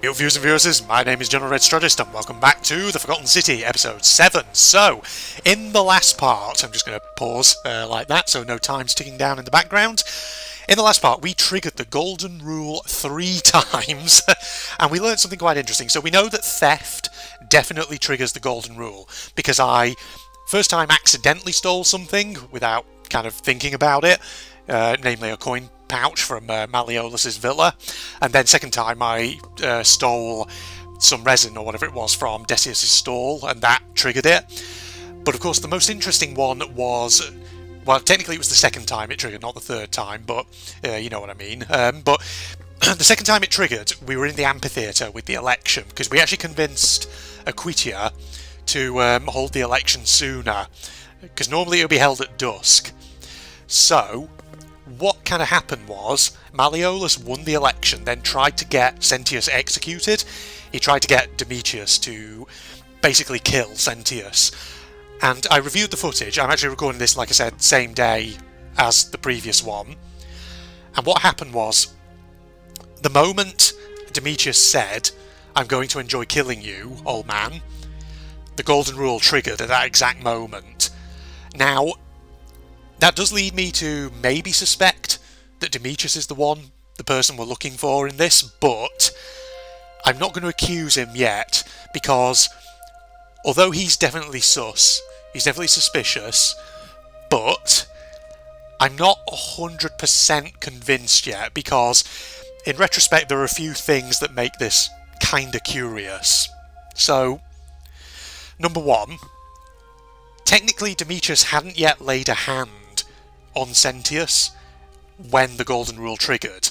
Yo viewers and viewers, my name is General Red Strategist and welcome back to The Forgotten City, episode 7. So, in the last part, I'm just going to pause like that so no time's ticking down in the background. In the last part, we triggered the golden rule 3 times and we learned something quite interesting. So we know that theft definitely triggers the golden rule because I, first time, accidentally stole something without kind of thinking about it, namely a coin pouch from Malleolus's villa, and then second time I stole some resin or whatever it was from Decius's stall, and that triggered it. But of course the most interesting one was, well, technically it was the second time it triggered, not the third time, but you know what I mean. But the second time it triggered, we were in the amphitheatre with the election, because we actually convinced Aquitia to hold the election sooner, because normally it would be held at dusk. So what kind of happened was, Malleolus won the election, then tried to get Sentius executed. He tried to get Demetrius to basically kill Sentius. And I reviewed the footage. I'm actually recording this, like I said, same day as the previous one. And what happened was, the moment Demetrius said, "I'm going to enjoy killing you, old man," the golden rule triggered at that exact moment. Now, that does lead me to maybe suspect that Demetrius is the person we're looking for in this, but I'm not going to accuse him yet, because although he's definitely sus, he's definitely suspicious, but I'm not 100% convinced yet, because in retrospect there are a few things that make this kinda curious. So, number one, technically Demetrius hadn't yet laid a hand on Sentius when the golden rule triggered,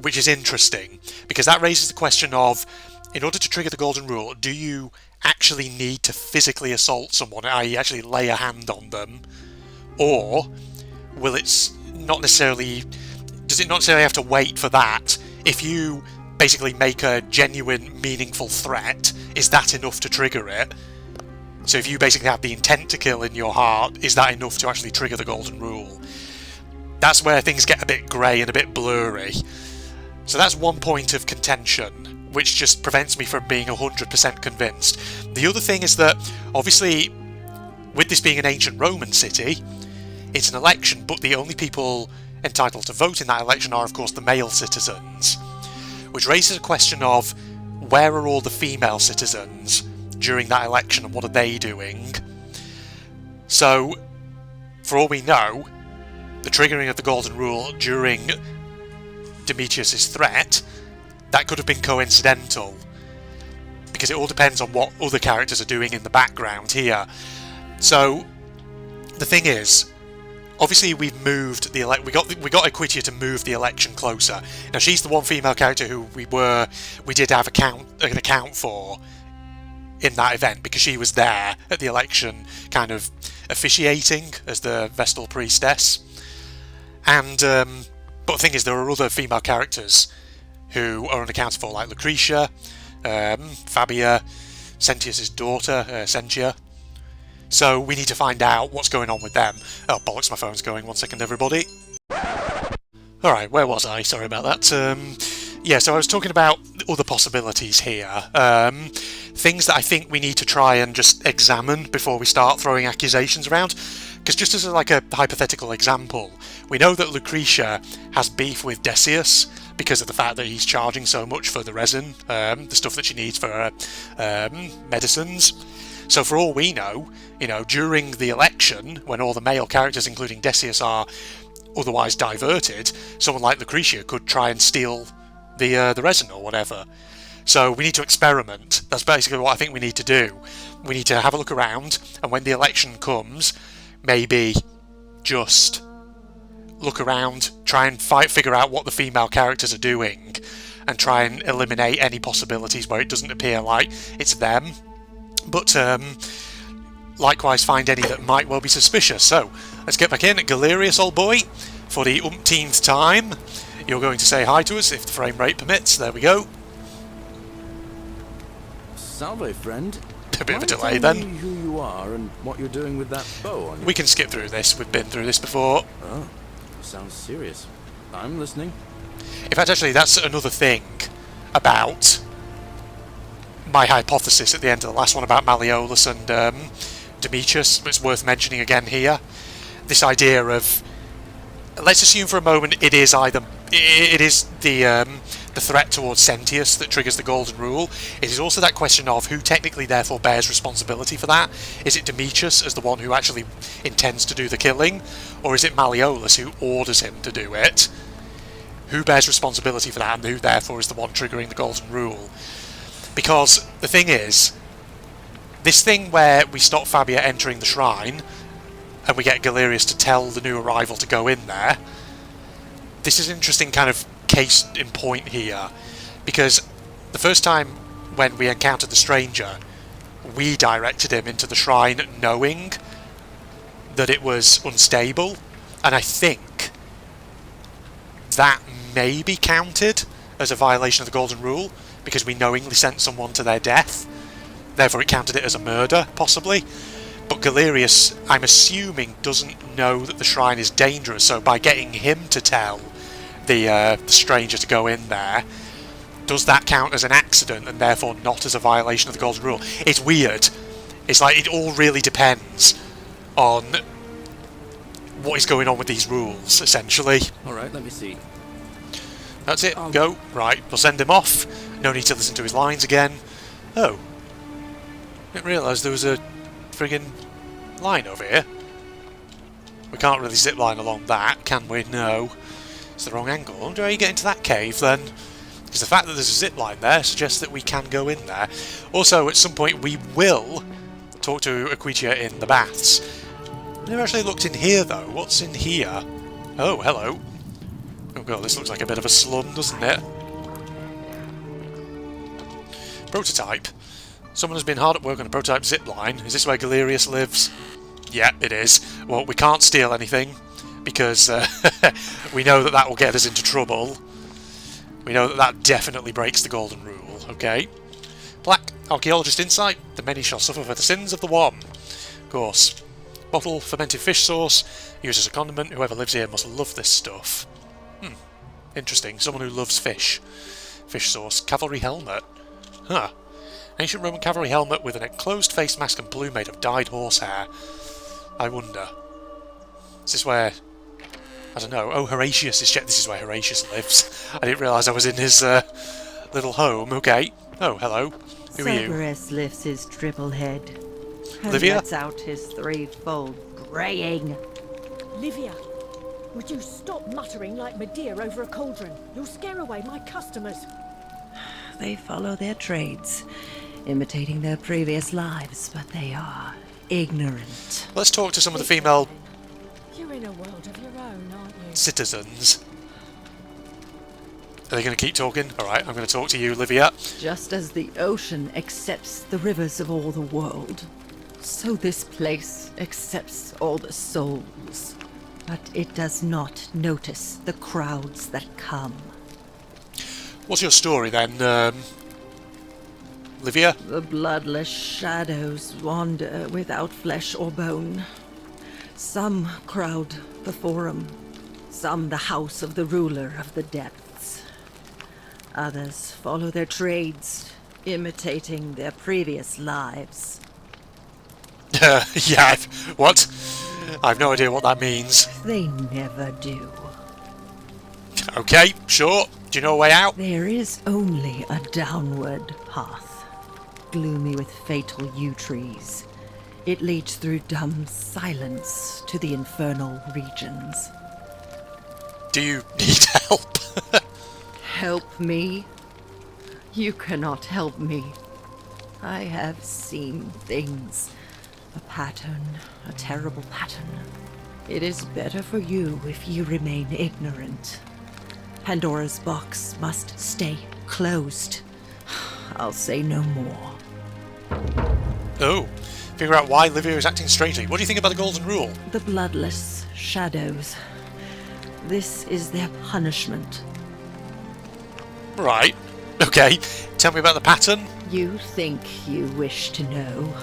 which is interesting because that raises the question of, in order to trigger the golden rule, do you actually need to physically assault someone, i.e. actually lay a hand on them, or will it not necessarily, does it not necessarily have to wait for that? If you basically make a genuine, meaningful threat, is that enough to trigger it? So if you basically have the intent to kill in your heart, is that enough to actually trigger the golden rule? That's where things get a bit grey and a bit blurry. So that's one point of contention, which just prevents me from being 100% convinced. The other thing is that, obviously, with this being an ancient Roman city, it's an election, but the only people entitled to vote in that election are, of course, the male citizens. Which raises a question of, where are all the female citizens during that election and what are they doing? So, for all we know, the triggering of the golden rule during Demetrius's threat, that could have been coincidental, because it all depends on what other characters are doing in the background here. So the thing is, obviously we've moved the we got Aquitia to move the election closer. Now she's the one female character who we did have an account for in that event, because she was there at the election, kind of officiating as the Vestal Priestess. And but the thing is, there are other female characters who are unaccounted for, like Lucretia, Fabia, Sentius's daughter, Sentia. So we need to find out what's going on with them. Oh bollocks, my phone's going. 1 second, everybody. Alright, where was I? Sorry about that. Yeah, so I was talking about other possibilities here. Things that I think we need to try and just examine before we start throwing accusations around. Because just as a hypothetical example, we know that Lucretia has beef with Decius because of the fact that he's charging so much for the resin, the stuff that she needs for her medicines. So for all we know, during the election, when all the male characters, including Decius, are otherwise diverted, someone like Lucretia could try and steal the resin or whatever. So we need to experiment. That's basically what I think we need to do. We need to have a look around, and when the election comes, maybe just look around, try and figure out what the female characters are doing, and try and eliminate any possibilities where it doesn't appear like it's them. But likewise find any that might well be suspicious. So let's get back in. Galerius, old boy, for the umpteenth time, you're going to say hi to us if the frame rate permits. There we go. Salve, friend. A bit of a delay then. Tell me who you are and what you're doing with that bow on you. We can skip through this. We've been through this before. Oh, sounds serious. I'm listening. In fact, actually, that's another thing about my hypothesis at the end of the last one about Malleolus and Demetrius. It's worth mentioning again here. This idea of, let's assume for a moment it is the threat towards Sentius that triggers the Golden Rule. It is also that question of who technically therefore bears responsibility for that. Is it Demetrius as the one who actually intends to do the killing, or is it Malleolus who orders him to do it? Who bears responsibility for that, and who therefore is the one triggering the Golden Rule? Because the thing is, this thing where we stop Fabia entering the shrine and we get Galerius to tell the new arrival to go in there, this is an interesting kind of case in point here, because the first time when we encountered the stranger, we directed him into the shrine knowing that it was unstable, and I think that may be counted as a violation of the Golden Rule, because we knowingly sent someone to their death. Therefore it counted it as a murder, possibly. But Galerius, I'm assuming, doesn't know that the shrine is dangerous, so by getting him to tell the stranger to go in there, does that count as an accident and therefore not as a violation of the Golden Rule? It's weird. It's like it all really depends on what is going on with these rules, essentially. Alright, let me see. That's it, go. Right, we'll send him off. No need to listen to his lines again. Oh. Didn't realise there was a friggin' line over here. We can't really zip line along that, can we? No. It's the wrong angle. I wonder how you get into that cave then. Because the fact that there's a zip line there suggests that we can go in there. Also, at some point we will talk to Aquitia in the baths. I've never actually looked in here though. What's in here? Oh, hello. Oh god, this looks like a bit of a slum, doesn't it? Prototype. Someone has been hard at work on a prototype zipline. Is this where Galerius lives? Yeah, it is. Well, we can't steal anything, because we know that that will get us into trouble. We know that that definitely breaks the Golden Rule, okay? Black Archaeologist Insight. The many shall suffer for the sins of the one. Of course. Bottle, fermented fish sauce. Used as a condiment. Whoever lives here must love this stuff. Interesting. Someone who loves fish. Fish sauce. Cavalry helmet. Huh. Ancient Roman cavalry helmet with an enclosed face mask and plume made of dyed horsehair. I wonder. Is this where... I don't know. Oh, Horatius is... This is where Horatius lives. I didn't realise I was in his little home. Okay. Oh, hello. Who are you? Cerberus lifts his triple head and Livia? lets out his threefold braying. Livia, would you stop muttering like Medea over a cauldron? You'll scare away my customers. They follow their trades, imitating their previous lives, but they are ignorant. Let's talk to some of the female You're in a world of your own, aren't you? citizens. Are they going to keep talking? Alright, I'm going to talk to you, Livia. Just as the ocean accepts the rivers of all the world, so this place accepts all the souls. But it does not notice the crowds that come. What's your story then, Livia? The bloodless shadows wander without flesh or bone. Some crowd the forum, some the house of the ruler of the depths. Others follow their trades, imitating their previous lives. Yeah, what? I've no idea what that means. They never do. Okay, sure. Do you know a way out? There is only a downward path, gloomy with fatal yew trees. It leads through dumb silence to the infernal regions. Do you need help? Help me? You cannot help me. I have seen things. A pattern, a terrible pattern. It is better for you if you remain ignorant. Pandora's box must stay closed. I'll say no more. Oh, figure out why Livia is acting strangely. What do you think about the Golden Rule? The bloodless shadows. This is their punishment. Right. Okay. Tell me about the pattern. You think you wish to know,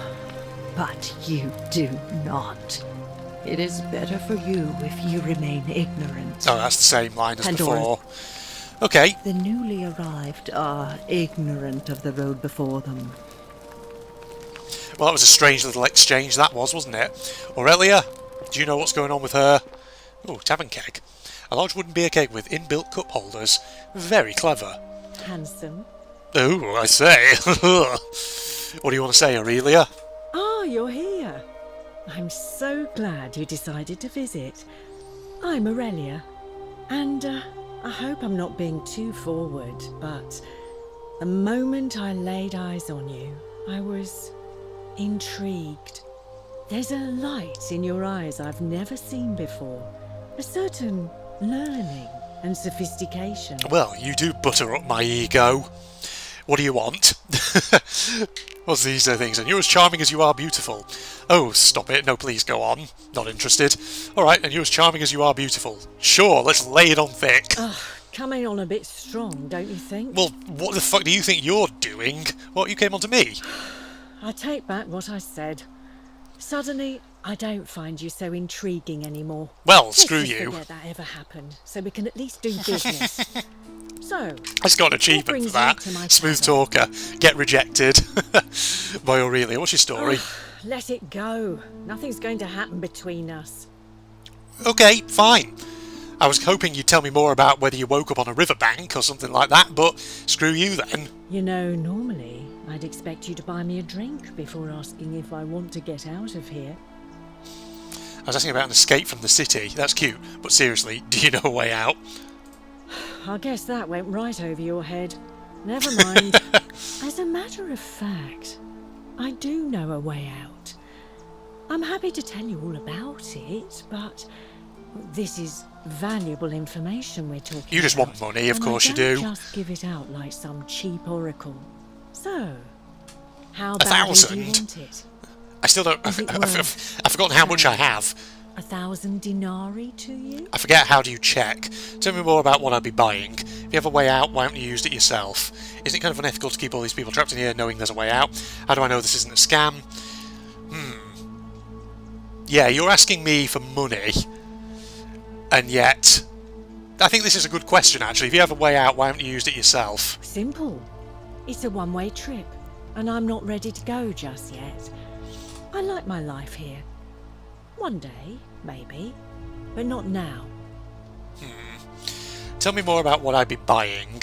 but you do not. It is better for you if you remain ignorant. Oh, that's the same line as Pandora. before. Okay. The newly arrived are ignorant of the road before them. Well, that was a strange little exchange that was, wasn't it? Aurelia, do you know what's going on with her? Oh, tavern keg. A large wooden beer keg with inbuilt cup holders. Very clever. Handsome. Oh, I say. What do you want to say, Aurelia? Ah, you're here. I'm so glad you decided to visit. I'm Aurelia, and I hope I'm not being too forward, but the moment I laid eyes on you, I was intrigued. There's a light in your eyes I've never seen before, a certain learning and sophistication. Well, you do butter up my ego. What do you want? What's these things? And you're as charming as you are beautiful. Oh, stop it. No, please go on. Not interested. Alright, and you're as charming as you are beautiful. Sure, let's lay it on thick. Coming on a bit strong, don't you think? Well, what the fuck do you think you're doing? What, you came on to me? I take back what I said. Suddenly, I don't find you so intriguing anymore. Well, Let's screw just you. forget that ever happened, so we can at least do business. So, I just got an achievement brings for that. you to my Smooth tavern? talker. Get rejected. By Aurelia. What's your story? let it go. Nothing's going to happen between us. Okay, fine. I was hoping you'd tell me more about whether you woke up on a riverbank or something like that, but screw you then. You know, normally, I'd expect you to buy me a drink before asking if I want to get out of here. I was asking about an escape from the city. That's cute, but seriously, do you know a way out? I guess that went right over your head. Never mind. As a matter of fact, I do know a way out. I'm happy to tell you all about it, but this is valuable information we're talking about. You just want money, of and course I you don't do. just give it out like some cheap oracle. So, how 1,000? badly do you want it? I still don't... Is it I've worth, forgotten how much I have. 1,000 denarii to you? I forget, how do you check? Tell me more about what I'd be buying. If you have a way out, why haven't you used it yourself? Isn't it kind of unethical to keep all these people trapped in here knowing there's a way out? How do I know this isn't a scam? Yeah, you're asking me for money. And yet... I think this is a good question, actually. If you have a way out, why haven't you used it yourself? Simple. It's a one-way trip, and I'm not ready to go just yet. I like my life here. One day, maybe, but not now. Tell me more about what I'd be buying.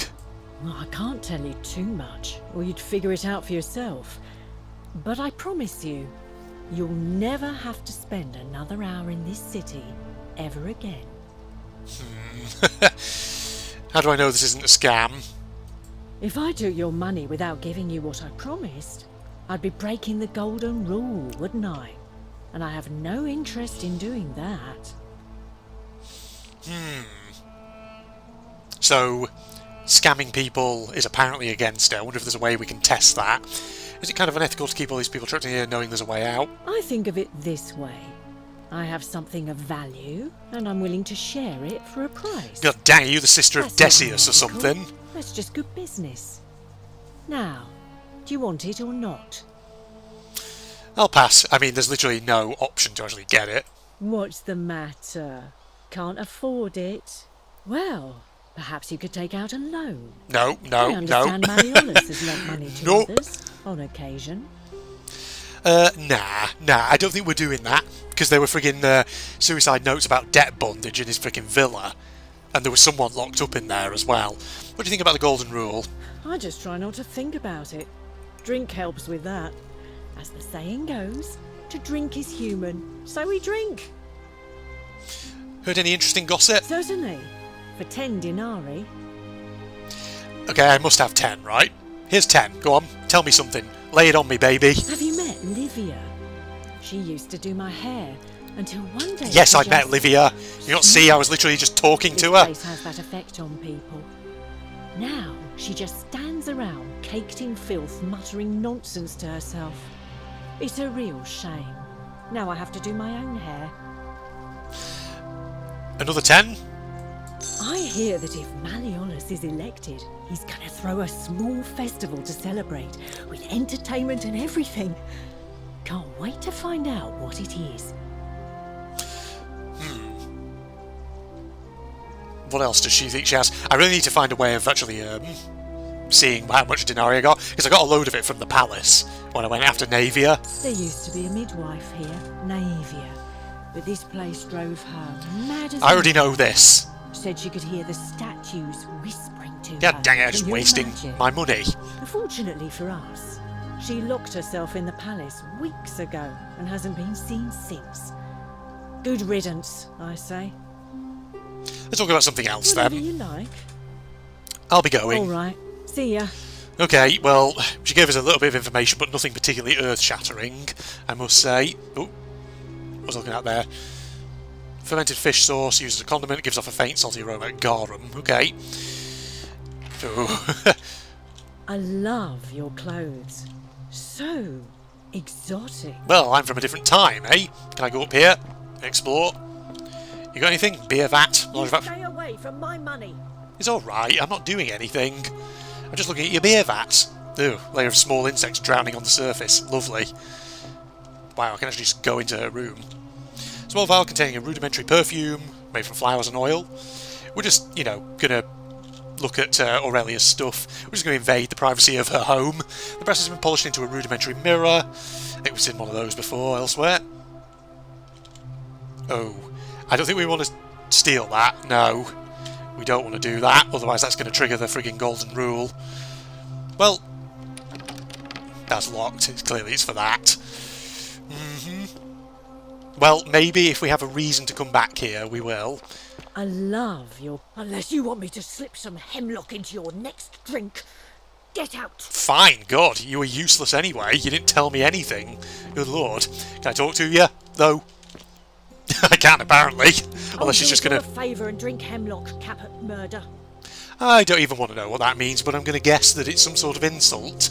Well, I can't tell you too much, or you'd figure it out for yourself. But I promise you, you'll never have to spend another hour in this city ever again. How do I know this isn't a scam? If I took your money without giving you what I promised, I'd be breaking the golden rule, wouldn't I? And I have no interest in doing that. So, scamming people is apparently against it. I wonder if there's a way we can test that. Is it kind of unethical to keep all these people trapped in here knowing there's a way out? I think of it this way. I have something of value, and I'm willing to share it for a price. God dang, are you the sister of That's not Decius or unethical. something? That's just good business. Now, do you want it or not? I'll pass. I mean, there's literally no option to actually get it. What's the matter? Can't afford it? Well, perhaps you could take out a loan. No. I understand Malleolus has lent money to No. others on occasion. Nah, I don't think we're doing that. Because there were friggin' suicide notes about debt bondage in his frickin' villa. And there was someone locked up in there as well. What do you think about the golden rule? I just try not to think about it. Drink helps with that. As the saying goes, to drink is human, so we drink. Heard any interesting gossip? Certainly. For 10 denarii. Okay, I must have 10, right? Here's 10. Go on, tell me something. Lay it on me, baby. Have you met Livia? She used to do my hair until one day. Yes, she I met just- Livia. You not see, I was literally just talking This to her. place has that effect on people. Now she just stands around, caked in filth, muttering nonsense to herself. It's a real shame. Now I have to do my own hair. Another 10? I hear that if Malleolus is elected, he's gonna throw a small festival to celebrate, with entertainment and everything. Can't wait to find out what it is. What else does she think she has? I really need to find a way of actually seeing how much denarii I got, because I got a load of it from the palace when I went after Navia. There used to be a midwife here, Navia, but this place drove her mad as I already know this. Said she could hear the statues whispering to God her. dang it, just Can you wasting imagine? my money. Fortunately for us, she locked herself in the palace weeks ago and hasn't been seen since. Good riddance, I say. Let's talk about something else Whatever then. you like. I'll be going. All right. See ya. Okay, well, she gave us a little bit of information, but nothing particularly earth-shattering, I must say. Oh, what was I looking at there? Fermented fish sauce, used as a condiment, gives off a faint salty aroma. Garum, okay. Oh. I love your clothes. So exotic. Well, I'm from a different time, eh? Can I go up here? Explore? You got anything? Beer vat? You Large vat? stay away from my money. It's alright, I'm not doing anything. I'm just looking at your beer vats. Ooh, layer of small insects drowning on the surface. Lovely. Wow, I can actually just go into her room. Small vial containing a rudimentary perfume made from flowers and oil. We're just, you know, gonna look at Aurelia's stuff. We're just gonna invade the privacy of her home. The brass has been polished into a rudimentary mirror. I think we've seen one of those before elsewhere. Oh, I don't think we want to steal that. No, we don't want to do that. Otherwise that's going to trigger the frigging golden rule. Well, that's locked. Clearly it's for that. Well, maybe if we have a reason to come back here, we will. I love your... Unless you want me to slip some hemlock into your next drink. Get out. Fine, God, you were useless anyway. You didn't tell me anything. Good lord. Can I talk to you? No. I can't, apparently. Unless she's just going to... a favour and drink hemlock, Caput Murder. I don't even want to know what that means, but I'm going to guess that it's some sort of insult.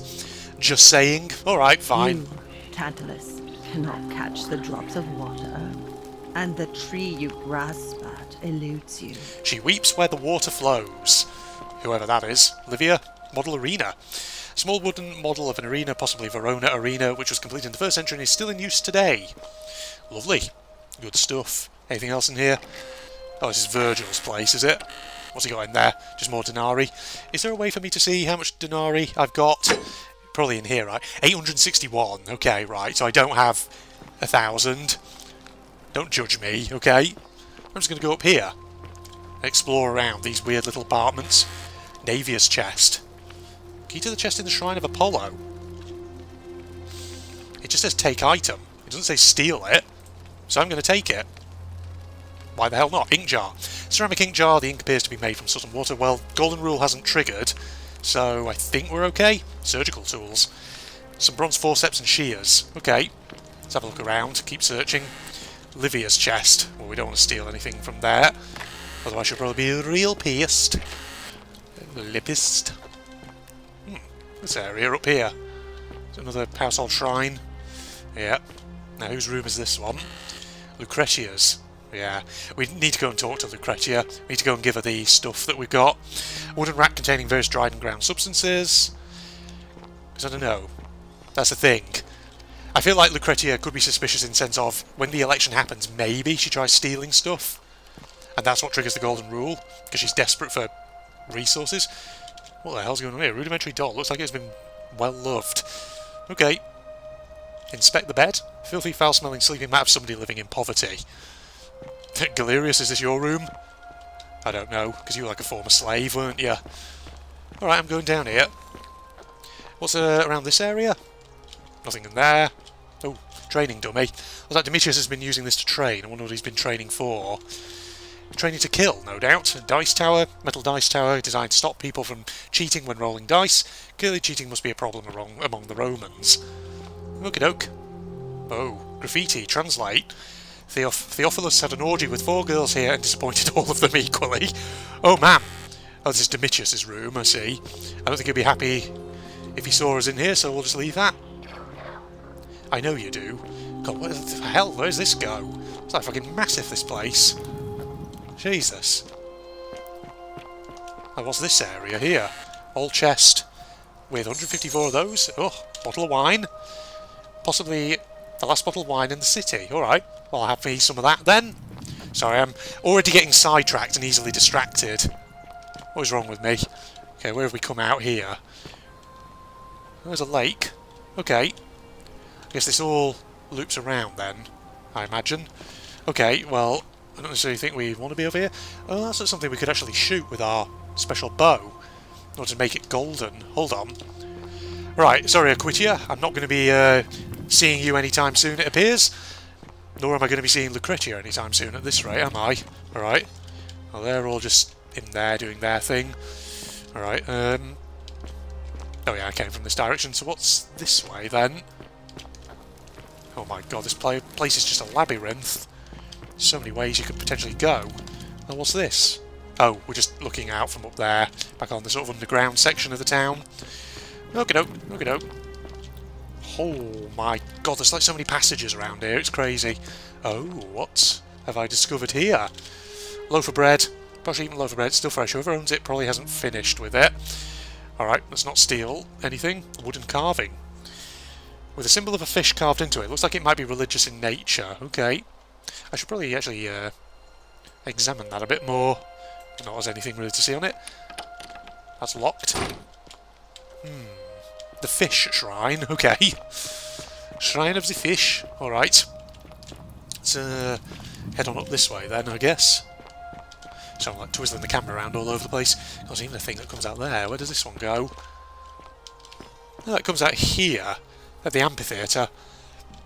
Just saying. Alright, fine. You, Tantalus, cannot catch the drops of water, and the tree you grasp at eludes you. She weeps where the water flows. Whoever that is. Livia, model arena. Small wooden model of an arena, possibly Verona Arena, which was completed in the 1st century and is still in use today. Lovely. Good stuff. Anything else in here? Oh, this is Virgil's place, is it? What's he got in there? Just more denarii. Is there a way for me to see how much denarii I've got? Probably in here, right? 861. Okay, right. So I don't have 1,000. Don't judge me, okay? I'm just going to go up here and explore around these weird little apartments. Navia's chest. Key to the chest in the Shrine of Apollo. It just says take item. It doesn't say steal it. So I'm going to take it. Why the hell not? Ink jar. Ceramic ink jar. The ink appears to be made from soot and water. Well, golden rule hasn't triggered, so I think we're okay. Surgical tools. Some bronze forceps and shears. Okay. Let's have a look around. Keep searching. Livia's chest. Well, we don't want to steal anything from there. Otherwise she'll probably be real pissed. Lipist. This area up here. Is another household shrine. Yeah. Now whose room is this one? Lucretia's. Yeah. We need to go and talk to Lucretia. We need to go and give her the stuff that we've got. Wooden rack containing various dried and ground substances. Because I don't know. That's the thing. I feel like Lucretia could be suspicious in the sense of when the election happens, maybe she tries stealing stuff. And that's what triggers the golden rule. Because she's desperate for resources. What the hell's going on here? Rudimentary doll. Looks like it's been well loved. Okay. Inspect the bed. Filthy, foul-smelling sleeping mat of somebody living in poverty. Galerius, is this your room? I don't know, because you were like a former slave, weren't you? Alright, I'm going down here. What's around this area? Nothing in there. Oh, training dummy. Looks like Demetrius has been using this to train. I wonder what he's been training for. Training to kill, no doubt. A dice tower, metal dice tower, designed to stop people from cheating when rolling dice. Clearly cheating must be a problem among the Romans. Okie doke. Oh, graffiti, translate. Theophilus had an orgy with 4 girls here and disappointed all of them equally. Oh man. Oh, this is Demetrius' room, I see. I don't think he'd be happy if he saw us in here, so we'll just leave that. I know you do. God, what the hell? Where's this go? It's like fucking massive, this place. Jesus. Oh, what's this area here? Old chest with 154 of those. Oh, bottle of wine. Possibly the last bottle of wine in the city. Alright. Well, I'll have me some of that then. Sorry, I'm already getting sidetracked and easily distracted. What is wrong with me? Okay, where have we come out here? There's a lake. Okay. I guess this all loops around then, I imagine. Okay, well, I don't necessarily think we want to be over here. Oh, that's not something we could actually shoot with our special bow in order to make it golden. Hold on. Right, sorry, Aquitia. I'm not going to be seeing you anytime soon, it appears. Nor am I going to be seeing Lucretia anytime soon at this rate, am I? Alright. Well, they're all just in there doing their thing. Alright, oh yeah, I came from this direction, so what's this way then? Oh my god, this place is just a labyrinth. So many ways you could potentially go. And what's this? Oh, we're just looking out from up there, back on the sort of underground section of the town. Okie-doke, okie-doke. Oh my god, there's like so many passages around here, it's crazy. Oh, what have I discovered here? Loaf of bread. Probably even loaf of bread, still fresh. Whoever owns it probably hasn't finished with it. Alright, let's not steal anything. Wooden carving. With a symbol of a fish carved into it. Looks like it might be religious in nature. Okay. I should probably actually examine that a bit more. Not as anything really to see on it. That's locked. The fish shrine. Okay. Shrine of the fish. Alright. Let's head on up this way then, I guess. So I'm like twizzling the camera around all over the place. There's even a thing that comes out there. Where does this one go? Oh, it comes out here. At the amphitheatre.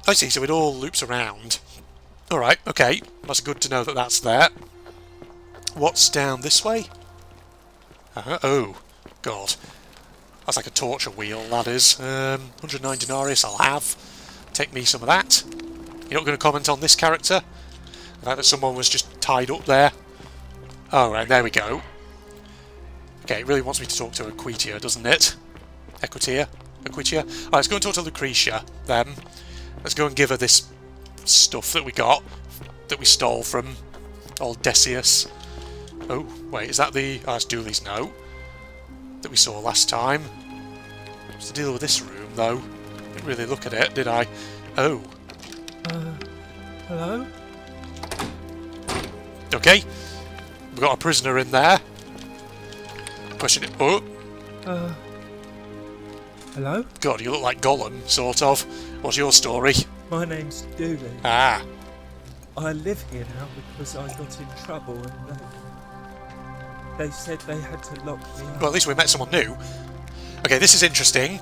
I see, so it all loops around. Alright, okay. That's good to know that that's there. What's down this way? Oh, God. That's like a torture wheel, that is. 109 denarius I'll have. Take me some of that. You're not going to comment on this character? The fact that someone was just tied up there? Oh, right, there we go. Okay, it really wants me to talk to Aquitia, doesn't it? Aquitia? Alright, let's go and talk to Lucretia, then. Let's go and give her this stuff that we got, that we stole from old Decius. Oh, wait, is that the... Oh, that's Dooley's note that we saw last time. What's the deal with this room, though? Didn't really look at it, did I? Oh. Hello? Okay. We've got a prisoner in there. Question it. Oh. Hello? God, you look like Gollum, sort of. What's your story? My name's Dooley. Ah. I live here now because I got in trouble and they said they had to lock me up. Well, at least we met someone new. Okay, this is interesting,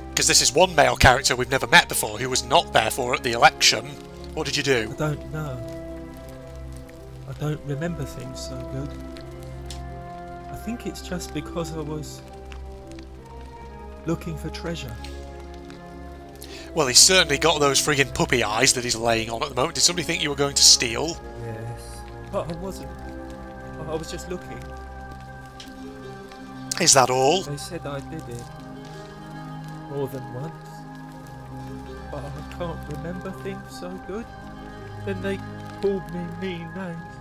because this is one male character we've never met before who was not there for at the election. What did you do? I don't know. I don't remember things so good. I think it's just because I was looking for treasure. Well, he's certainly got those friggin' puppy eyes that he's laying on at the moment. Did somebody think you were going to steal? Yes. But I wasn't. I was just looking. Is that all? They said I did it. More than once. But I can't remember things so good. Then they called me mean names.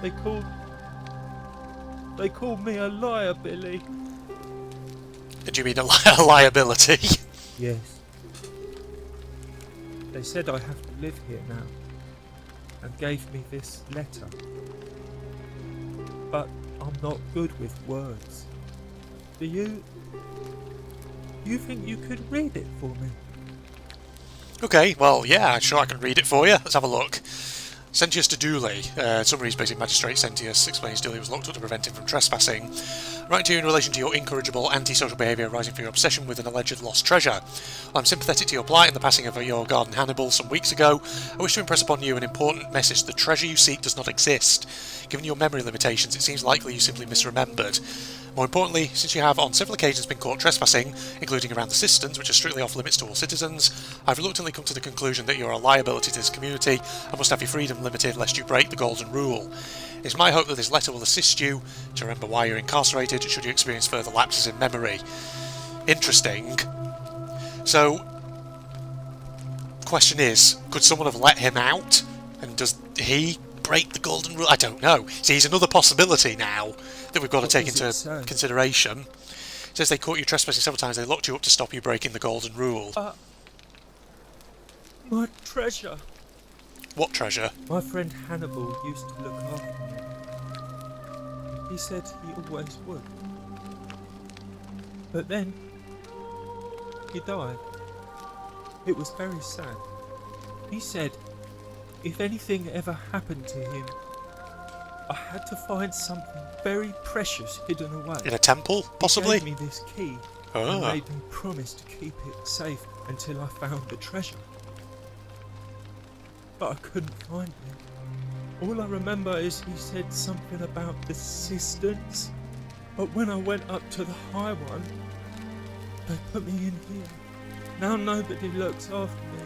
They called me a liar, Billy. Do you mean a liability? Yes. They said I have to live here now, and gave me this letter. But I'm not good with words. Do you think you could read it for me? Okay, well, yeah, sure I can read it for you. Let's have a look. Sentius to Dooley. Summaries basic magistrate Sentius explains Dooley was locked up to prevent him from trespassing. Writing to you in relation to your incorrigible antisocial behaviour arising from your obsession with an alleged lost treasure. I'm sympathetic to your plight and the passing of your garden Hannibal some weeks ago. I wish to impress upon you an important message. The treasure you seek does not exist. Given your memory limitations, it seems likely you simply misremembered. More importantly, since you have on several occasions been caught trespassing, including around the cisterns, which are strictly off limits to all citizens, I've reluctantly come to the conclusion that you are a liability to this community and must have your freedom limited lest you break the golden rule. It's my hope that this letter will assist you to remember why you're incarcerated should you experience further lapses in memory. Interesting. So, question is, could someone have let him out? And does he break the golden rule? I don't know. See, he's another possibility now that we've got to take into consideration. It says they caught you trespassing several times. They locked you up to stop you breaking the golden rule. My treasure. What treasure? My friend Hannibal used to look after me. He said he always would. But then, he died. It was very sad. He said, if anything ever happened to him, I had to find something very precious hidden away. In a temple, possibly? He gave me this key and made me promise to keep it safe until I found the treasure. But I couldn't find it. All I remember is he said something about the cisterns. But when I went up to the high one, they put me in here. Now nobody looks after me.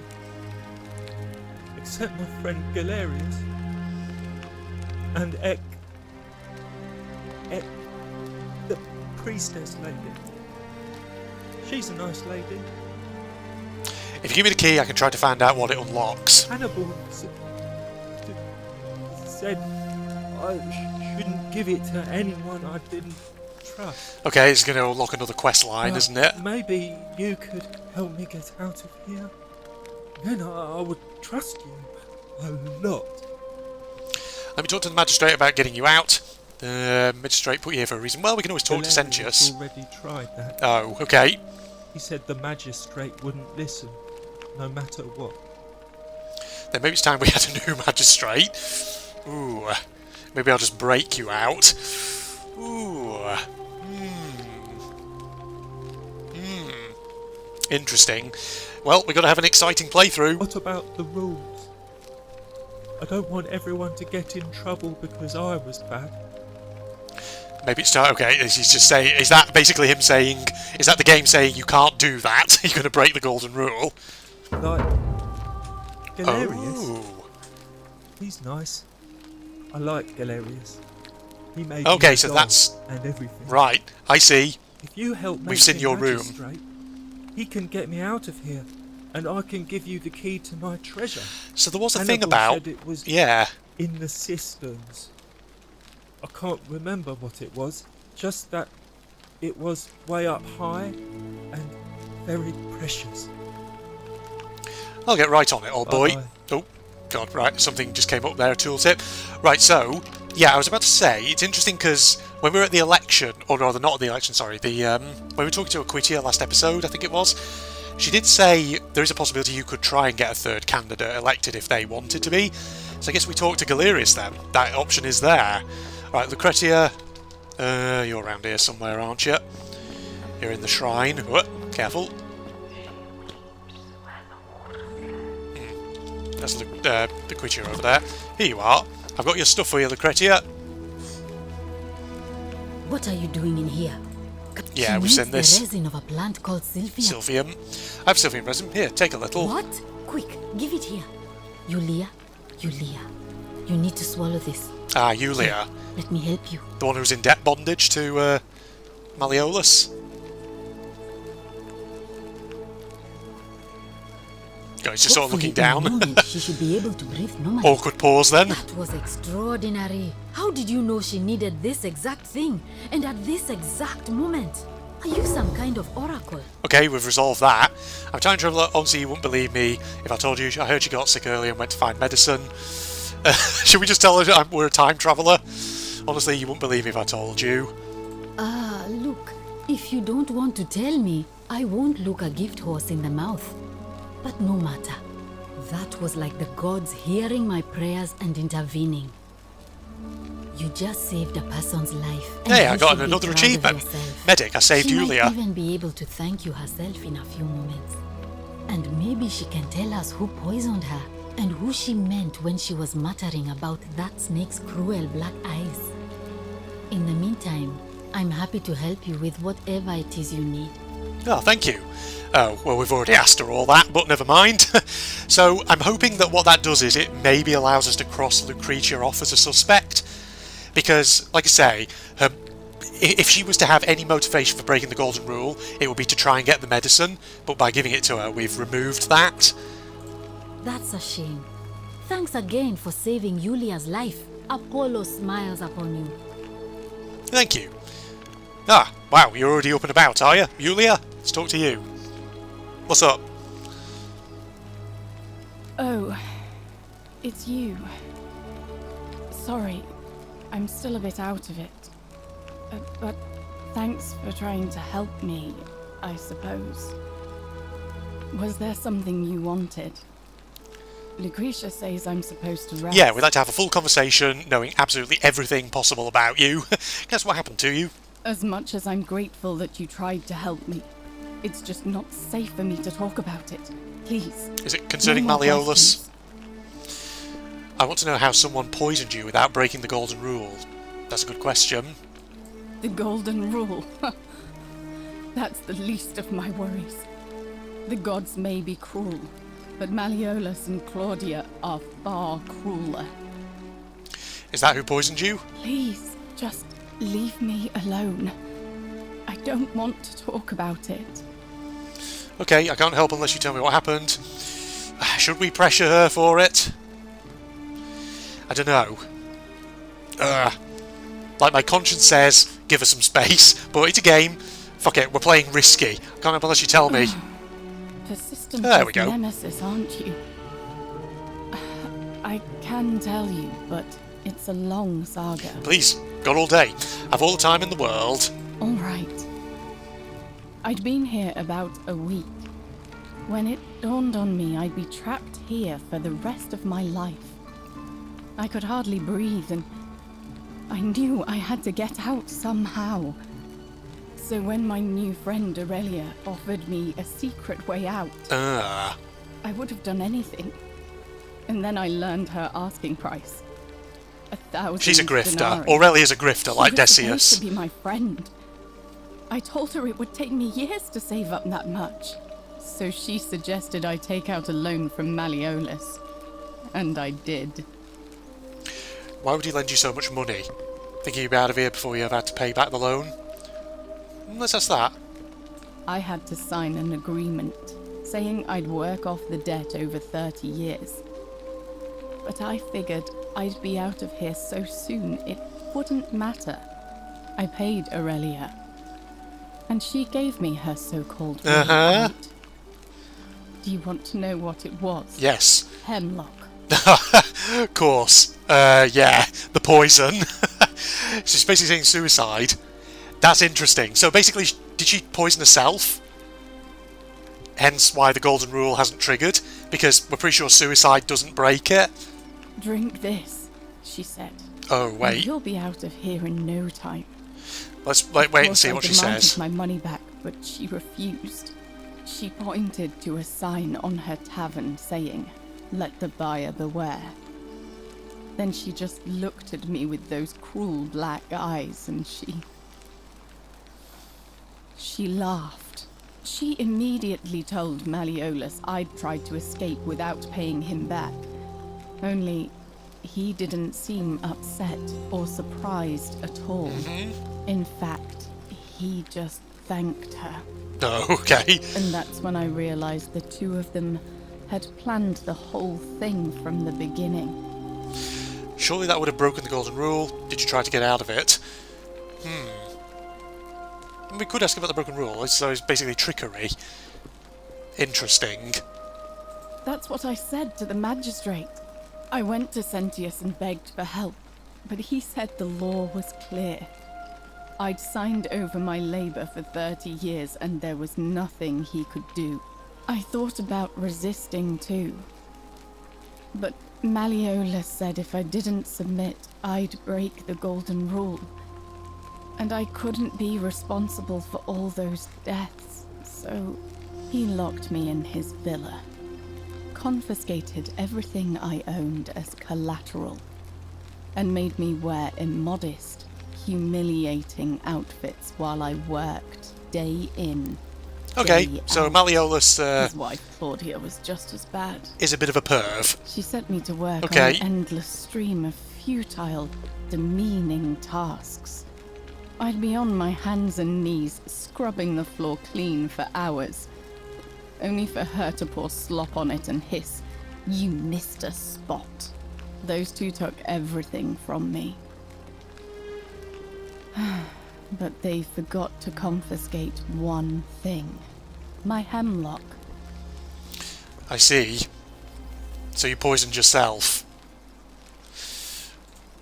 Except my friend Galerius. And the priestess lady. She's a nice lady. If you give me the key, I can try to find out what it unlocks. Hannibal said I shouldn't give it to anyone I didn't trust. Okay, it's going to unlock another quest line, But isn't it? maybe you could help me get out of here. Then I would trust you a lot. Let me talk to the magistrate about getting you out. The magistrate put you here for a reason. Well, we can always talk to Galerius Sentius. already tried that. Oh, okay. He said the magistrate wouldn't listen, no matter what. Then maybe it's time we had a new magistrate. Ooh. Maybe I'll just break you out. Ooh. Interesting. Well, we've got to have an exciting playthrough. What about the rules? I don't want everyone to get in trouble because I was bad. Maybe it's time. Okay, he's just saying. Is that basically him saying? Is that the game saying you can't do that? You're going to break the golden rule. Like Galerius. Oh. He's nice. I like Galerius. He made Okay, me a so doll that's and everything. right. I see. If you help We've make seen him your room. magistrate, he can get me out of here, and I can give you the key to my treasure. So there was a Hannibal thing about. said it was Yeah. in the cisterns. I can't remember what it was, just that it was way up high and very precious. I'll get right on it, old boy. Bye-bye. Oh, God, right. Something just came up there, a tooltip. Right, so, yeah, I was about to say, it's interesting because when we were at the election, or rather not at the election, sorry, when we were talking to Aquitia last episode, I think it was, she did say there is a possibility you could try and get a third candidate elected if they wanted to be. So I guess we talked to Galerius then. That option is there. Right, Lucretia, you're around here somewhere, aren't you? You're in the shrine. Whoa, careful. That's Lucretia over there. Here you are. I've got your stuff for you, Lucretia. What are you doing in here? Yeah, She we've seen needs this. the resin of a plant called Sylvia. Sylvium. I have Sylvium resin. Here, take a little. What? Quick, give it here. Yulia, you need to swallow this. Ah, Yulia. Let me help you. The one who's in debt bondage to Malleolus. God, he's just sort of Hopefully looking down. in a moment she should be able to breathe normally. Awkward pause then. That was extraordinary. How did you know she needed this exact thing? And at this exact moment? Are you some kind of oracle? Okay, we've resolved that. I'm a time traveller. Obviously, you wouldn't believe me if I told you. I heard she got sick earlier and went to find medicine. Should we just tell her we're a time traveller? Honestly, you wouldn't believe me if I told you. Look, if you don't want to tell me, I won't look a gift horse in the mouth. But no matter. That was like the gods hearing my prayers and intervening. You just saved a person's life. And Hey, you I got should be another proud of achievement. yourself. Medic, I saved She Yulia. might even be able to thank you herself in a few moments. And maybe she can tell us who poisoned her and who she meant when she was muttering about that snake's cruel black eyes. In the meantime, I'm happy to help you with whatever it is you need. Oh, thank you. Oh, well, we've already asked her all that, but never mind. So, I'm hoping that what that does is it maybe allows us to cross Lucretia off as a suspect. Because, like I say, if she was to have any motivation for breaking the golden rule, it would be to try and get the medicine, but by giving it to her, we've removed that. That's a shame. Thanks again for saving Yulia's life. Apollo smiles upon you. Thank you. Ah, wow, you're already up and about, are you? Yulia, let's talk to you. What's up? Oh, it's you. Sorry, I'm still a bit out of it. But thanks for trying to help me, I suppose. Was there something you wanted? Lucretia says I'm supposed to rest. Yeah, we'd like to have a full conversation, knowing absolutely everything possible about you. Guess what happened to you? As much as I'm grateful that you tried to help me, it's just not safe for me to talk about it. Please. Is it concerning no more Malleolus? questions. I want to know how someone poisoned you without breaking the golden rule. That's a good question. The golden rule. That's the least of my worries. The gods may be cruel, but Malleolus and Claudia are far crueler. Is that who poisoned you? Please, just leave me alone. I don't want to talk about it. Okay, I can't help unless you tell me what happened. Should we pressure her for it? I don't know. Like my conscience says, give her some space, but it's a game. Fuck it, we're playing risky. I can't help unless you tell me. Persistent There we go. nemesis, aren't you? I can tell you, but it's a long saga. Please, got all day. Have all the time in the world. All right. I'd been here about a week when it dawned on me I'd be trapped here for the rest of my life. I could hardly breathe, and I knew I had to get out somehow. So when my new friend Aurelia offered me a secret way out, I would have done anything. And then I learned her asking price. 1,000 She's a grifter. denarii. Aurealia's a grifter, like She was supposed Decius. to be my friend. I told her it would take me years to save up that much. So she suggested I take out a loan from Malleolus. And I did. Why would he lend you so much money? Thinking you'd be out of here before you ever had to pay back the loan? Let's ask that. I had to sign an agreement saying I'd work off the debt over 30 years. But I figured I'd be out of here so soon it wouldn't matter. I paid Aurelia. And she gave me her so-called right. Do you want to know what it was? Yes. Hemlock. Of course. Yeah. The poison. She's basically saying suicide. That's interesting. So basically, did she poison herself? Hence why the golden rule hasn't triggered? Because we're pretty sure suicide doesn't break it? Drink this, she said. Oh, And wait. you'll be out of here in no time. Let's wait and see what she I demanded says. my money back, but she refused. She pointed to a sign on her tavern saying, "Let the buyer beware." Then she just looked at me with those cruel black eyes and she laughed. She immediately told Malleolus I'd tried to escape without paying him back. Only he didn't seem upset or surprised at all. In fact, he just thanked her. Oh, okay. And that's when I realized the two of them had planned the whole thing from the beginning. Surely that would have broken the golden rule. Did you try to get out of it? We could ask about the broken rule. So it's basically trickery. Interesting. That's what I said to the magistrate. I went to Sentius and begged for help, but he said the law was clear. I'd signed over my labor for 30 years and there was nothing he could do. I thought about resisting too. But Malleolus said if I didn't submit, I'd break the golden rule. And I couldn't be responsible for all those deaths, so he locked me in his villa. Confiscated everything I owned as collateral, and made me wear immodest, humiliating outfits while I worked day in, Okay, day so out. Malleolus His wife Claudia was just as bad. is a bit of a perv. She sent me to work on Okay. an endless stream of futile, demeaning tasks. I'd be on my hands and knees, scrubbing the floor clean for hours, only for her to pour slop on it and hiss, "You missed a spot." Those two took everything from me. But they forgot to confiscate one thing. My hemlock. I see. So you poisoned yourself.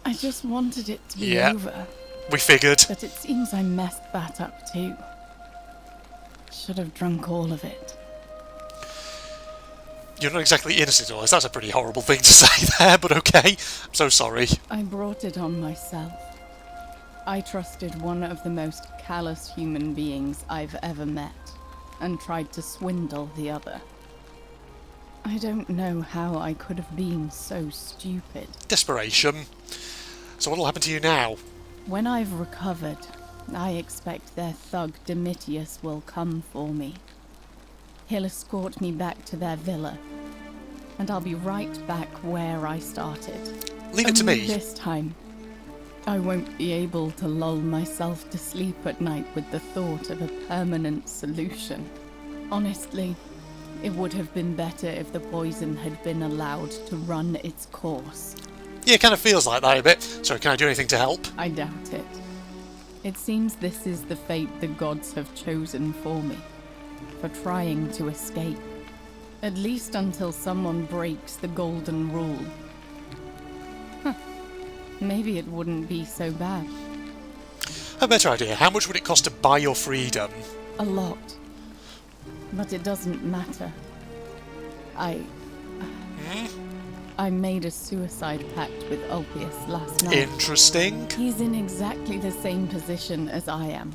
I just wanted it to be Yeah. over. We figured. But it seems I messed that up too. Should have drunk all of it. You're not exactly innocent, Alice. That's a pretty horrible thing to say there, but okay. I'm so sorry. I brought it on myself. I trusted one of the most callous human beings I've ever met, and tried to swindle the other. I don't know how I could have been so stupid. Desperation. So what'll happen to you now? When I've recovered, I expect their thug Domitius will come for me. He'll escort me back to their villa, and I'll be right back where I started. Leave it to Only me. This time, I won't be able to lull myself to sleep at night with the thought of a permanent solution. Honestly, it would have been better if the poison had been allowed to run its course. Yeah, it kind of feels like that a bit. So can I do anything to help? I doubt it. It seems this is the fate the gods have chosen for me, for trying to escape. At least until someone breaks the golden rule. Maybe it wouldn't be so bad. A better idea. How much would it cost to buy your freedom? A lot. But it doesn't matter. I made a suicide pact with Ulpius last night. Interesting. He's in exactly the same position as I am.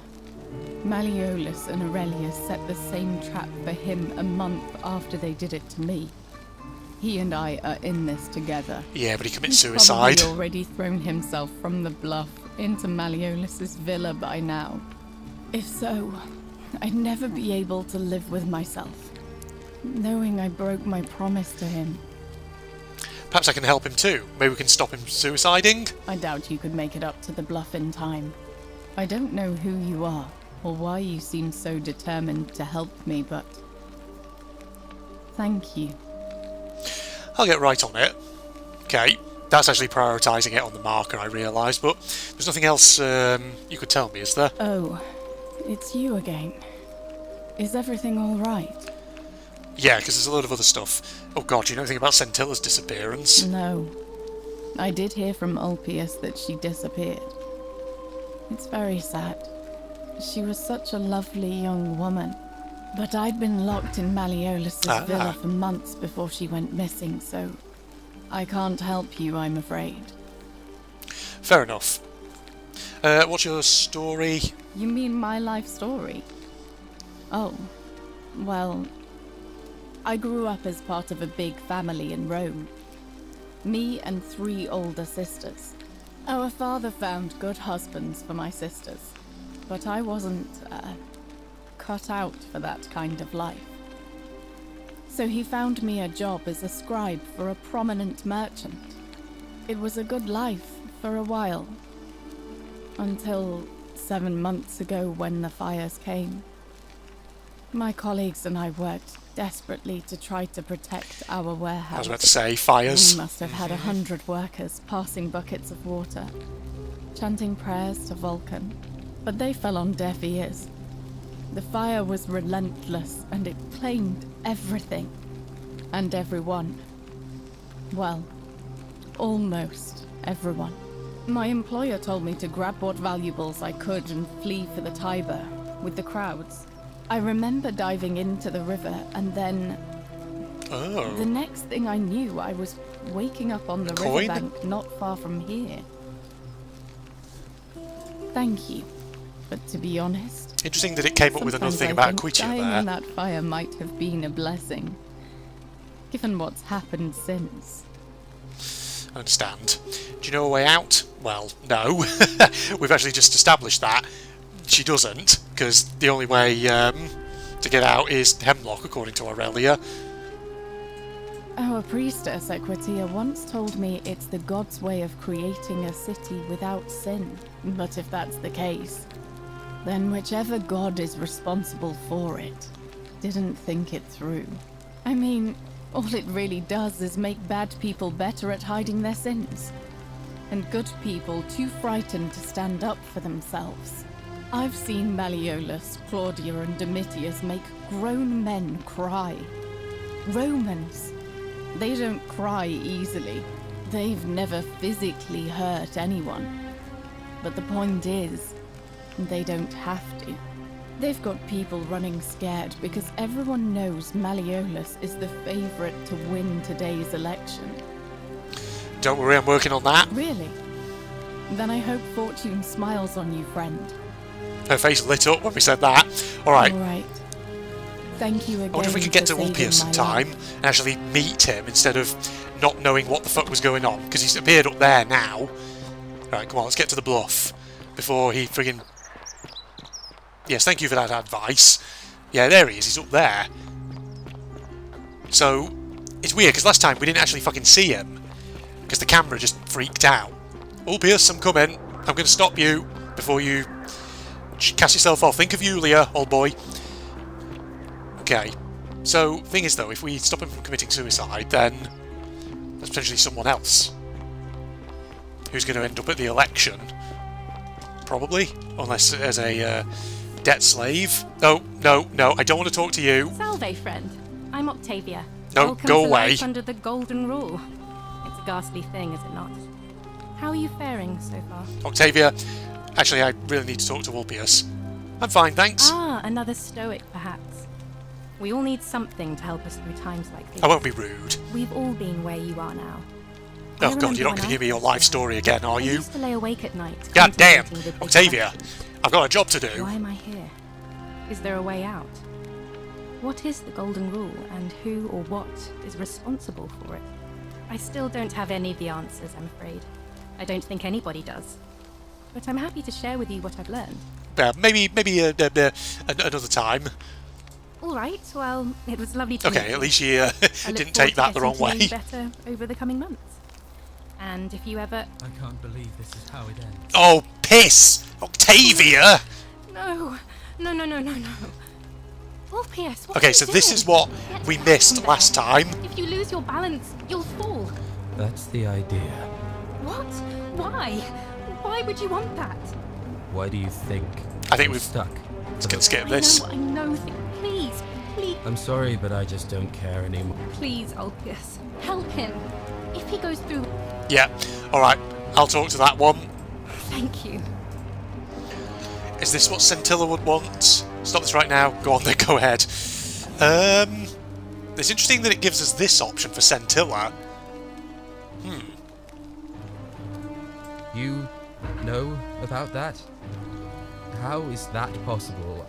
Malleolus and Aurelia set the same trap for him a month after they did it to me. He and I are in this together. Yeah, but he commits He's suicide. probably already thrown himself from the bluff into Malleolus's villa by now. If so, I'd never be able to live with myself, knowing I broke my promise to him. Perhaps I can help him too. Maybe we can stop him suiciding. I doubt you could make it up to the bluff in time. I don't know who you are, or why you seem so determined to help me, but thank you. I'll get right on it. Okay, that's actually prioritising it on the marker, I realise, but there's nothing else you could tell me, is there? Oh, it's you again. Is everything all right? Yeah, because there's a load of other stuff. Oh god, do you know anything about Centilla's disappearance? No. I did hear from Ulpius that she disappeared. It's very sad. She was such a lovely young woman. But I'd been locked in Malleolus's villa for months before she went missing, so I can't help you, I'm afraid. Fair enough. What's your story? You mean my life story? Oh, well, I grew up as part of a big family in Rome. Me and 3 older sisters. Our father found good husbands for my sisters, but I wasn't, cut out for that kind of life. So he found me a job as a scribe for a prominent merchant. It was a good life for a while, until 7 months ago when the fires came. My colleagues and I worked desperately to try to protect our warehouse. I was about to say, fires. We must have had 100 workers passing buckets of water, chanting prayers to Vulcan, but they fell on deaf ears. The fire was relentless, and it claimed everything. And everyone. Well, almost everyone. My employer told me to grab what valuables I could and flee for the Tiber, with the crowds. I remember diving into the river, and then... Oh. The next thing I knew, I was waking up on the Coin? riverbank not far from here. Thank you. But to be honest... Interesting that it came up with another sometimes thing I about think Acquitia dying there. in that fire might have been a blessing, given what's happened since. I understand. Do you know a way out? Well, no. We've actually just established that. She doesn't, because the only way to get out is Hemlock, according to Aurelia. Our priestess, Acquitia, once told me it's the god's way of creating a city without sin. But if that's the case, then whichever god is responsible for it didn't think it through. I mean, all it really does is make bad people better at hiding their sins, and good people too frightened to stand up for themselves. I've seen Malleolus, Claudia, and Domitius make grown men cry. Romans, they don't cry easily. They've never physically hurt anyone. But the point is, they don't have to. They've got people running scared because everyone knows Malleolus is the favourite to win today's election. Don't worry, I'm working on that. Really? Then I hope fortune smiles on you, friend. Her face lit up when we said that. Alright. All right. Thank you again. I wonder if we could get to for saving Ulpius my sometime life. and actually meet him instead of not knowing what the fuck was going on, because he's appeared up there now. Right, come on, let's get to the bluff before he friggin... Yes, thank you for that advice. Yeah, there he is, he's up there. So, it's weird, because last time we didn't actually fucking see him, because the camera just freaked out. Ulpius, I'm coming. I'm going to stop you before you cast yourself off. Think of Yulia, old boy. Okay, so, thing is though, if we stop him from committing suicide, then there's potentially someone else who's going to end up at the election. Probably, unless as a debt slave. No, no, no, I don't want to talk to you. Salve, friend. I'm Octavia. No, Welcome go to away. life under the golden rule. It's a ghastly thing, is it not? How are you faring so far? Octavia, actually, I really need to talk to Ulpius. I'm fine, thanks. Ah, another stoic, perhaps. We all need something to help us through times like these. I won't be rude. We've all been where you are now. Oh god, you're not going to give me your life story again, are I you? used to lay awake at night. God damn! contemplating the big Octavia, question. I've got a job to do. Why am I here? Is there a way out? What is the golden rule, and who or what is responsible for it? I still don't have any of the answers, I'm afraid. I don't think anybody does. But I'm happy to share with you what I've learned. Maybe another time. All right, well, it was lovely to meet Okay, you. at least you I look didn't forward take to that the getting wrong to know you way. better over the coming months. And if you ever... I can't believe this is how it ends. Oh, piss! Octavia! No. Ulpius, what are Okay, you so this doing? is what Get we back missed from last there. time. If you lose your balance, you'll fall. That's the idea. What? Why? Why would you want that? Why do you think I think I'm we've- stuck? Let's get skip this. I know. Please, I'm sorry, but I just don't care anymore. please, Ulpius. Help him. If he goes through... Yeah, alright, I'll talk to that one. Thank you. Is this what Scintilla would want? Stop this right now. Go on then, go ahead. It's interesting that it gives us this option for Scintilla. You know about that? How is that possible?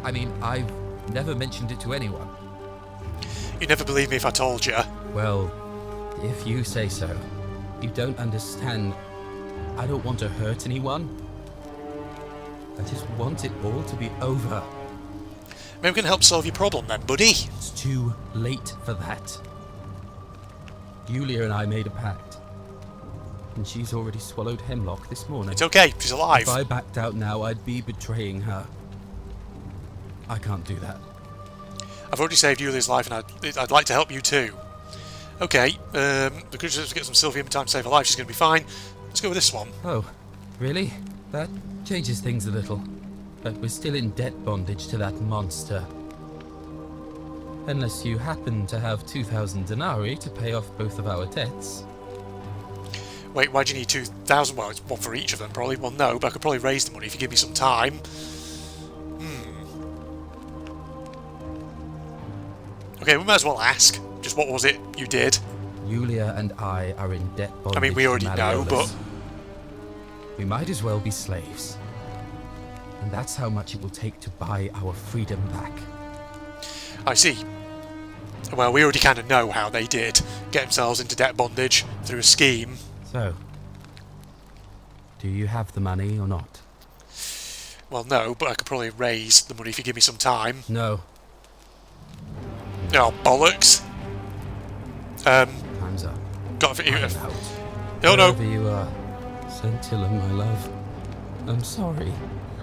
I mean, I've never mentioned it to anyone. You'd never believe me if I told you. Well, if you say so. You don't understand. I don't want to hurt anyone. I just want it all to be over. Maybe we can help solve your problem then, buddy. It's too late for that. Yulia and I made a pact. And she's already swallowed hemlock this morning. It's okay, she's alive. If I backed out now, I'd be betraying her. I can't do that. I've already saved Yulia's life and I'd like to help you too. Okay, the creature has to get some Sylvium time to save her life, she's going to be fine. Let's go with this one. Oh, really? That changes things a little. But we're still in debt bondage to that monster. Unless you happen to have 2,000 denarii to pay off both of our debts. Wait, why do you need 2,000? Well, it's one for each of them, probably. Well, no, but I could probably raise the money if you give me some time. Okay, we might as well ask. Just what was it you did? Yulia and I are in debt bondage. I mean, we already to know, Malleolus. but... We might as well be slaves. And that's how much it will take to buy our freedom back. I see. Well, we already kind of know how they did get themselves into debt bondage through a scheme. So, do you have the money or not? Well, no, but I could probably raise the money if you give me some time. No. Oh, bollocks. Time's up. Got to... I'm out. Oh, no. Wherever you are, Scintilla, my love. I'm sorry.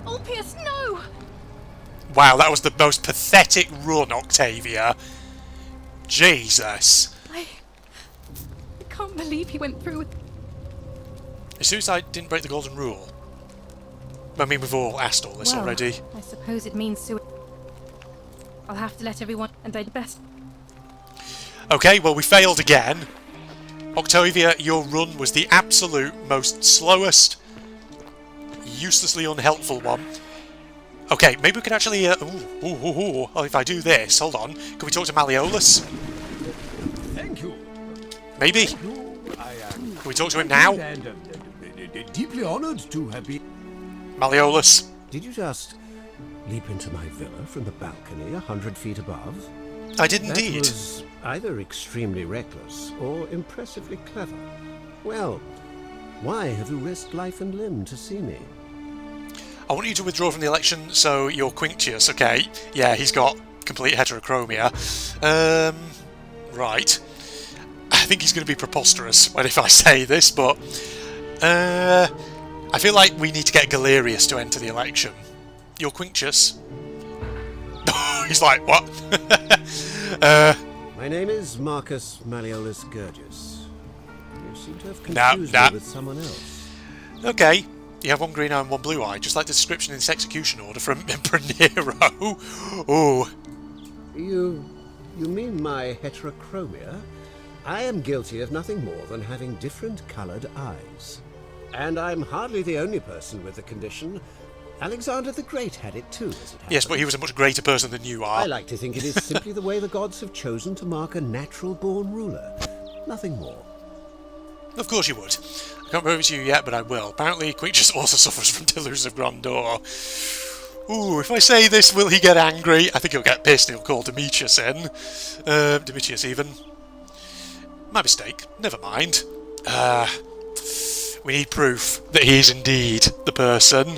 Ulpius, no! Wow, that was the most pathetic run, Octavia. Jesus. I can't believe he went through with... Suicide didn't break the golden rule. I mean, we've all asked all this Well, already. I suppose it means suicide. I'll have to let everyone... And I'd best... Okay, well, we failed again. Octavia, your run was the absolute most slowest, uselessly unhelpful one. Okay, maybe we can actually... oh, if I do this, hold on. Can we talk to Malleolus? Thank you. Maybe? Can we talk to him now? Deeply honored to have been... Malleolus? Did you just leap into my villa from the balcony 100 feet above? I did indeed. That was either extremely reckless or impressively clever. Well, why have you risked life and limb to see me? I want you to withdraw from the election, so you're Quinctius, okay? Yeah, he's got complete heterochromia. Right. I think he's going to be preposterous if I say this, but... I feel like we need to get Galerius to enter the election. You're Quinctius. He's like, what? My name is Marcus Malleolus Gurgis. You seem to have confused me with someone else. Okay. You have one green eye and one blue eye, just like the description in this execution order from Emperor Nero. Oh. You mean my heterochromia? I am guilty of nothing more than having different coloured eyes. And I'm hardly the only person with the condition. Alexander the Great had it too, as it happens. Yes, but he was a much greater person than you are. I like to think it is simply the way the gods have chosen to mark a natural-born ruler. Nothing more. Of course you would. I can't prove it to you yet, but I will. Apparently, Quinctius also suffers from delusions of grandeur. Ooh, if I say this, will he get angry? I think he'll get pissed and he'll call Demetrius in. Demetrius, even. My mistake. Never mind. We need proof that he is indeed the person.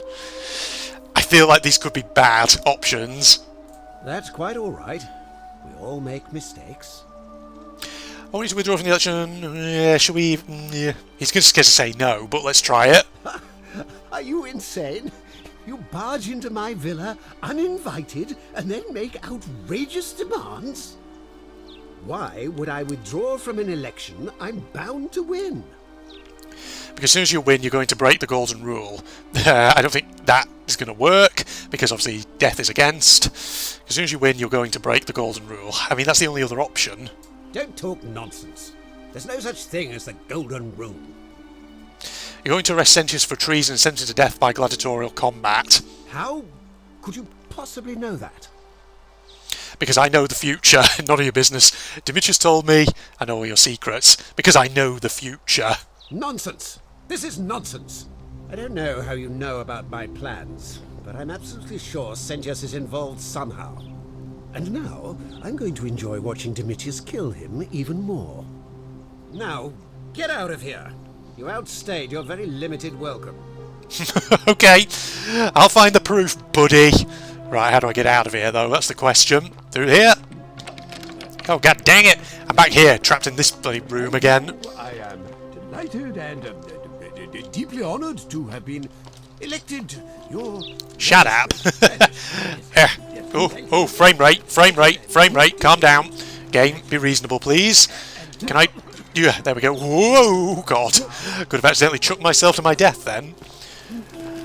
I feel like these could be bad options. That's quite all right. We all make mistakes. I want you to withdraw from the election. Shall we... yeah. He's going to say no, but let's try it. Are you insane? You barge into my villa uninvited and then make outrageous demands? Why would I withdraw from an election I'm bound to win? Because as soon as you win, you're going to break the golden rule. I don't think that is going to work, because obviously death is against. As soon as you win, you're going to break the golden rule. I mean, that's the only other option. Don't talk nonsense. There's no such thing as the golden rule. You're going to arrest Sentius for treason and sent him to death by gladiatorial combat. How could you possibly know that? Because I know the future, none of your business. Demetrius told me, I know all your secrets, because I know the future. Nonsense! This is nonsense! I don't know how you know about my plans, but I'm absolutely sure Sentius is involved somehow. And now, I'm going to enjoy watching Demetrius kill him even more. Now, get out of here! You outstayed your very limited welcome. Okay, I'll find the proof, buddy. Right, how do I get out of here, though? That's the question. Through here? Oh, god dang it! I'm back here, trapped in this bloody room again. I am delighted and deeply honoured to have been elected your... Shut up! Oh, frame rate, calm down. Game, be reasonable, please. Can I... Yeah, there we go. Whoa, God. Could have accidentally chucked myself to my death then.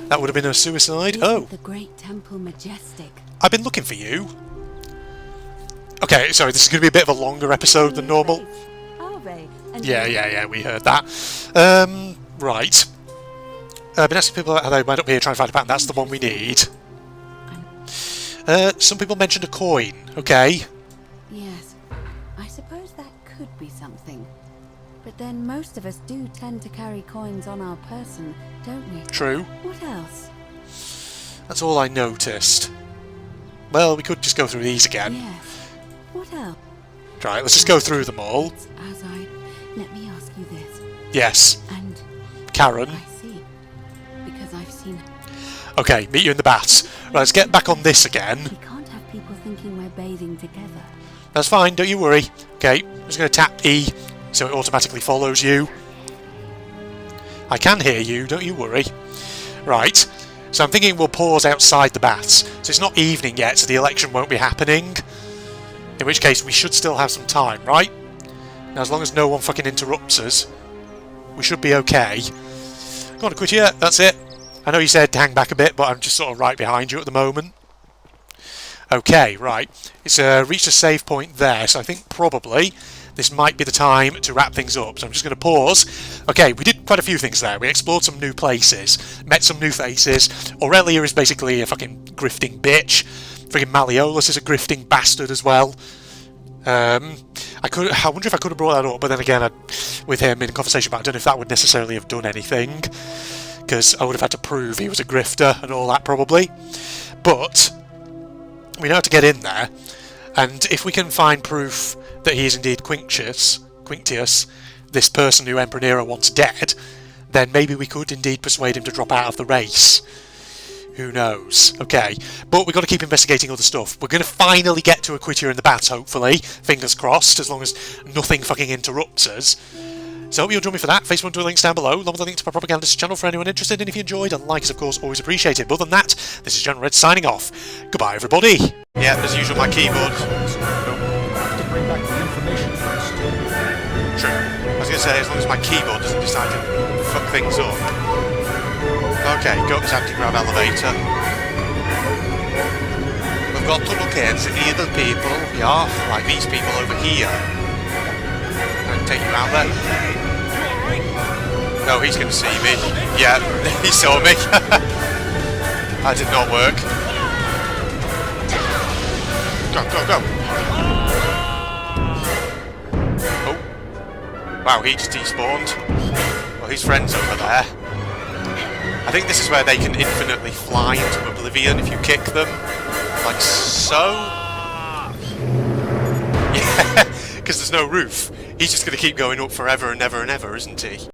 That would have been a suicide. Oh. The great temple majestic. I've been looking for you. Okay, sorry, this is going to be a bit of a longer episode than normal. Yeah, we heard that. Right. I've been asking people how they went up here trying to find a pattern. That's the one we need. Some people mentioned a coin. Okay. Yes, I suppose that could be something. But then most of us do tend to carry coins on our person, don't we? True. What else? That's all I noticed. Well, we could just go through these again. Yes. What else? Right, let's just go through them all. Let me ask you this. Yes. And... Karen. I see. Because I've seen... Okay, meet you in the baths. Right, let's get back on this again. We can't have people thinking we're bathing together. That's fine, don't you worry. Okay, I'm just going to tap E so it automatically follows you. I can hear you, don't you worry. Right, so I'm thinking we'll pause outside the baths. So it's not evening yet, so the election won't be happening. In which case, we should still have some time, right? Now, as long as no one fucking interrupts us, we should be okay. Go on, Quitia, that's it. I know you said hang back a bit, but I'm just sort of right behind you at the moment. Okay, right. It's reached a save point there, so I think probably this might be the time to wrap things up. So I'm just going to pause. Okay, we did quite a few things there. We explored some new places, met some new faces. Aurelia is basically a fucking grifting bitch. Friggin' Malleolus is a grifting bastard as well. I wonder if I could have brought that up, but then again, with him in conversation, but I don't know if that would necessarily have done anything, because I would have had to prove he was a grifter and all that probably. But we know how to get in there, and if we can find proof that he is indeed Quinctius, this person who Emperor Nero wants dead, then maybe we could indeed persuade him to drop out of the race. Who knows? Okay, but we've got to keep investigating other stuff. We're going to finally get to Aquitia and the bats, hopefully. Fingers crossed, as long as nothing fucking interrupts us. So I hope you'll join me for that. Facebook and Twitter links down below, along with the link to my propagandist channel for anyone interested. And if you enjoyed, a like is of course always appreciated. But other than that, this is General Red signing off. Goodbye, everybody. Yeah, as usual, my keyboard. To bring back the information first. True. I was going to say, as long as my keyboard doesn't decide to fuck things up. Okay, go up this anti-grav elevator. We've got to look at evil people, yeah, like these people over here. And take you out there. No, he's going to see me. Yeah, he saw me. That did not work. Go, go, go. Oh. Wow, he just despawned. Well, his friend's over there. I think this is where they can infinitely fly into oblivion if you kick them. Like so. Yeah, because there's no roof. He's just going to keep going up forever and ever and ever, isn't he?